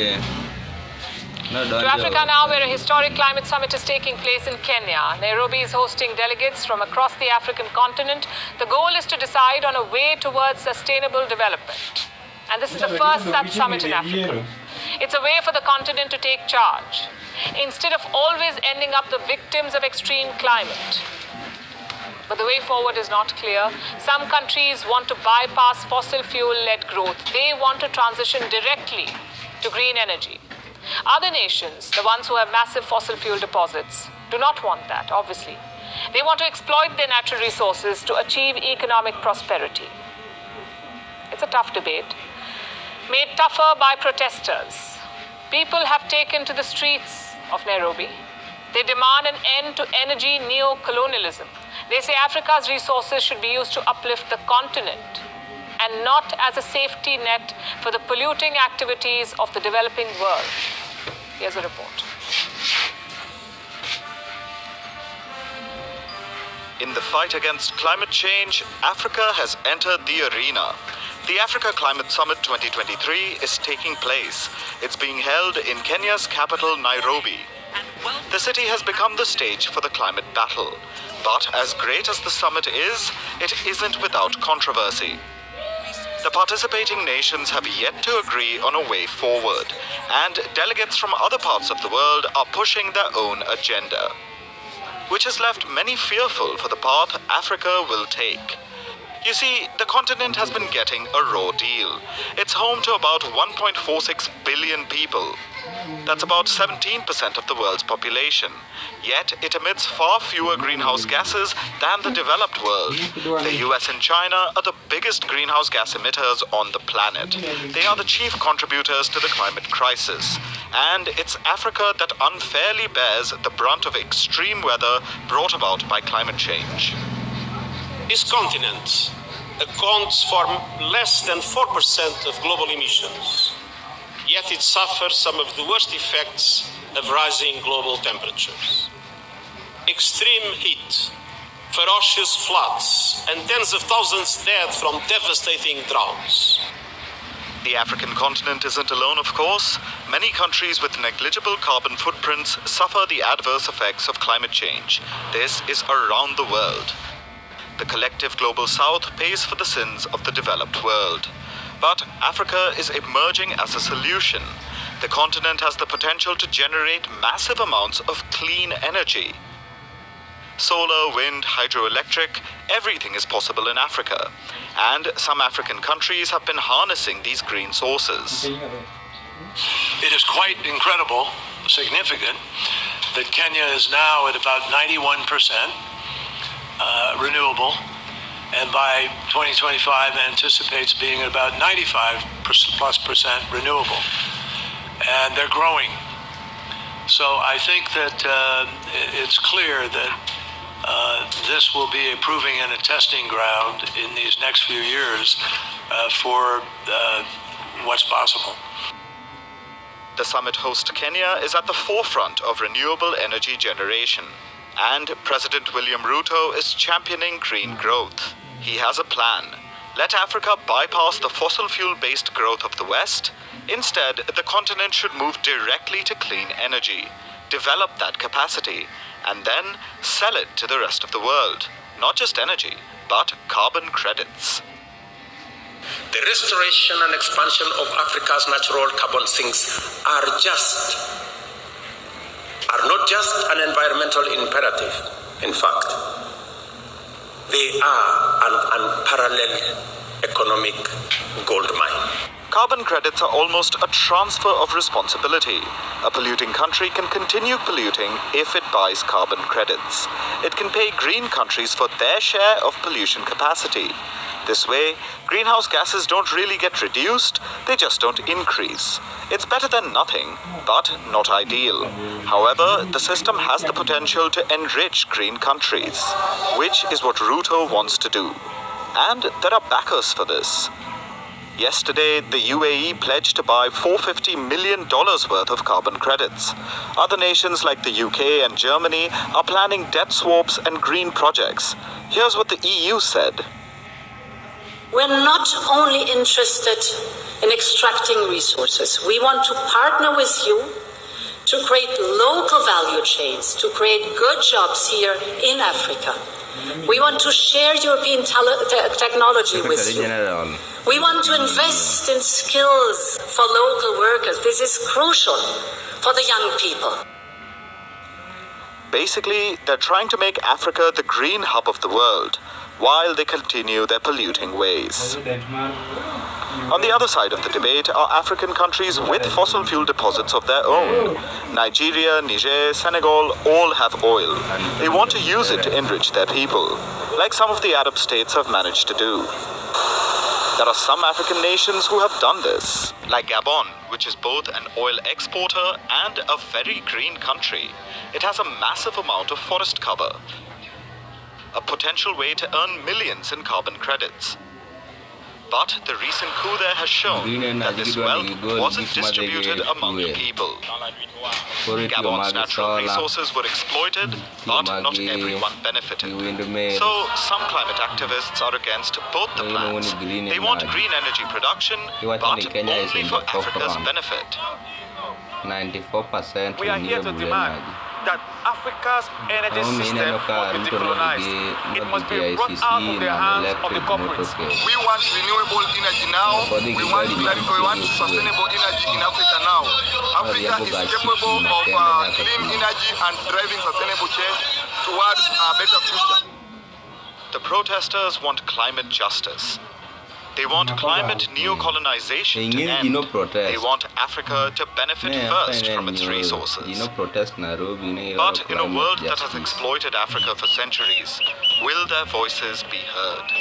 Yeah. No, To Africa now, where a historic climate summit is taking place in Kenya. Nairobi is hosting delegates from across the African continent. The goal is to decide on a way towards sustainable development. And this is the first such summit in Africa. It's a way for the continent to take charge, instead of always ending up the victims of extreme climate. But the way forward is not clear. Some countries want to bypass fossil fuel-led growth. They want to transition directly to green energy. Other nations, the ones who have massive fossil fuel deposits, do not want that, obviously. They want to exploit their natural resources to achieve economic prosperity. It's a tough debate, made tougher by protesters. People have taken to the streets of Nairobi. They demand an end to energy neo-colonialism. They say Africa's resources should be used to uplift the continent and not as a safety net for the polluting activities of the developing world. Here's a report. In the fight against climate change, Africa has entered the arena. The Africa Climate Summit 2023 is taking place. It's being held in Kenya's capital, Nairobi. The city has become the stage for the climate battle. But as great as the summit is, it isn't without controversy. The participating nations have yet to agree on a way forward, and delegates from other parts of the world are pushing their own agenda, which has left many fearful for the path Africa will take. You see, the continent has been getting a raw deal. It's home to about 1.46 billion people. That's about 17% of the world's population. Yet it emits far fewer greenhouse gases than the developed world. The US and China are the biggest greenhouse gas emitters on the planet. They are the chief contributors to the climate crisis. And it's Africa that unfairly bears the brunt of extreme weather brought about by climate change. This continent accounts for less than 4% of global emissions, yet it suffers some of the worst effects of rising global temperatures. Extreme heat, ferocious floods, and tens of thousands dead from devastating droughts. The African continent isn't alone, of course. Many countries with negligible carbon footprints suffer the adverse effects of climate change. This is around the world. The collective global south pays for the sins of the developed world. But Africa is emerging as a solution. The continent has the potential to generate massive amounts of clean energy. Solar, wind, hydroelectric, everything is possible in Africa. And some African countries have been harnessing these green sources. It is quite incredible, significant, that Kenya is now at about 91% renewable, and by 2025 anticipates being at about 95+% renewable. And they're growing. So I think that it's clear that this will be a proving and a testing ground in these next few years for what's possible. The summit host Kenya is at the forefront of renewable energy generation. And President William Ruto is championing green growth. He has a plan. Let Africa bypass the fossil fuel-based growth of the West. Instead, the continent should move directly to clean energy, develop that capacity, and then sell it to the rest of the world. Not just energy, but carbon credits. The restoration and expansion of Africa's natural carbon sinks are not just an environmental imperative. In fact, they are an unparalleled economic gold mine. Carbon credits are almost a transfer of responsibility. A polluting country can continue polluting if it buys carbon credits. It can pay green countries for their share of pollution capacity. This way, greenhouse gases don't really get reduced, they just don't increase. It's better than nothing, but not ideal. However, the system has the potential to enrich green countries, which is what Ruto wants to do. And there are backers for this. Yesterday, the UAE pledged to buy $450 million worth of carbon credits. Other nations like the UK and Germany are planning debt swaps and green projects. Here's what the EU said. We're not only interested in extracting resources. We want to partner with you to create local value chains, to create good jobs here in Africa. We want to share European technology with you. We want to invest in skills for local workers. This is crucial for the young people. Basically, they're trying to make Africa the green hub of the world, while they continue their polluting ways. On the other side of the debate are African countries with fossil fuel deposits of their own. Nigeria, Niger, Senegal all have oil. They want to use it to enrich their people, like some of the Arab states have managed to do. There are some African nations who have done this, like Gabon, which is both an oil exporter and a very green country. It has a massive amount of forest cover, a potential way to earn millions in carbon credits. But the recent coup there has shown that this wealth wasn't distributed among the people. Gabon's natural resources were exploited, but not everyone benefited. So some climate activists are against both the plans. They want green energy production, but only for Africa's benefit. 94% We are here to demand that Africa's energy system must be decolonized. It must be brought out of the hands of the corporates. We want renewable energy now. We want sustainable energy in Africa now. Africa is capable of clean energy and driving sustainable change towards a better future. The protesters want climate justice. They want climate neocolonization to end. They want Africa to benefit first from its resources. But in a world that has exploited Africa for centuries, will their voices be heard?